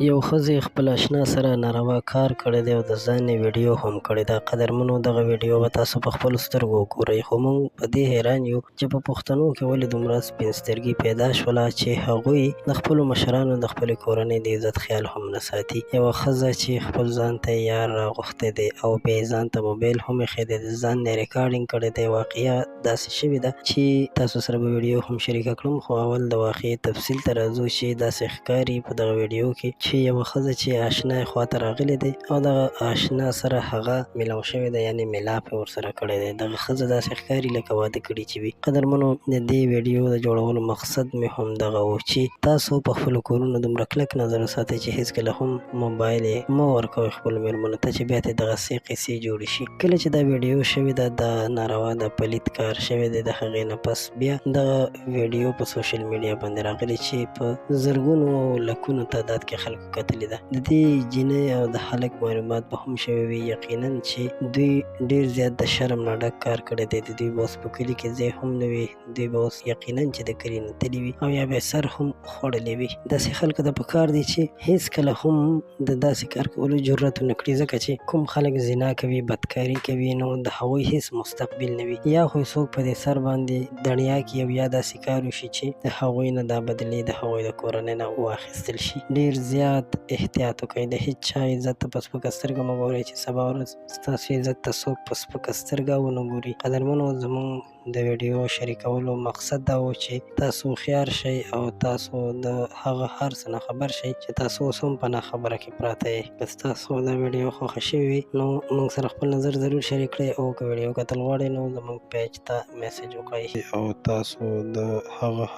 یو ښځې خپل اشنا سره ناروا کار کړی دی او د ځان یې ویډیو هم کړې ده. قدرمنو، دغه ویډیو به تاسو په خپلو سترګو وګورئ، خو موږ په دې حیران یو چې په پښتنو کې ولې دومره سپین سترګي پیدا شوله چې هغوی د خپلو مشرانو د خپلې کورنۍ د عزت خیال هم نه ساتي. یوه ښځه چې خپل ځان ته یار راغوښتی دی او بیا یې ځان ته موبایل هم ایښی دی، د ځان نه یې ریکارډینګ کړی دی. واقعه داسې شوې ده چې تاسو سره به ویډیو هم شریکه کړم، خو اول د واقعې تفصیل ته راځو چې داسې ښکاري په دغه ویډیو کې چې یوه ښځه چې اشنا یې خواته راغلی دی او دغه اشنا سره هغه میلاو شوی دی، یعنې میلاپ یې ورسره کړی دی. دغه ښځه داسې ښکاري لکه واده کړي چې وي. قدرمنو، د دې ویډیو د جوړولو مقصد مې هم دغه و چې تاسو په خپلو کورونو دومره کلک نظر وساتئ چې هېڅکله هم موبایل یې مه ورکوئ خپلو مېرمنو ته چې بیا ترې دغسې قیسې جوړې شي. کله چې دا ویډیو شوې ده، دا ناروا د پلید کار شوی دی. د هغې نه پس بیا دغه ویډیو په سوشل میډیا باندې راغلی چې په زرګونو او لکونو تعداد کې خلکو کتلې ده. د دې جینۍ او د هلک معلومات به هم شوي وي، یقینا چې دوی ډېر زیات د شرم نه ډک کار کړی دی. د دوی به اوس په کلي کې ځای هم نه وي، دوی به اوس یقینا چې د کلي نه تللي وي او یا به یې سر هم خوړلی وي. داسې خلکو ته پکار دی چې هېڅکله هم د داسې کار کولو جرأت ونه کړي، ځکه چې کوم خلک زنا کوي، بدکاري کوي، نو د هغوی هېڅ مستقبل نه وي. یا خو څوک په دې سر باندې دڼیا کړي او یا داسې کار وشي چې د هغوی نه دا بدلې د هغوی د کورنۍ نه واخیستل شي. ډېر زیات احتیاط وکړئ، د هېچ چا عزت ته په سپکه سترګه مه ګورئ چې سبا ورځ ستاسو عزت ته څوک په سپکه سترګه ونه ګوري. قدرمنو، زموږ د ویډیو شریکولو مقصد دا و چې تاسو هوښیار شئ او تاسو د هغه هر څه نه خبر شئ چې تاسو اوس هم په ناخبره کې پراته یئ. که ستاسو دا ویډیو خوښه شوې وي نو موږ سره خپل نظر ضرور شریک کړئ، او که ویډیو کتل غواړئ نو زموږ پیج ته میسج وکړئ او تاسو د هغه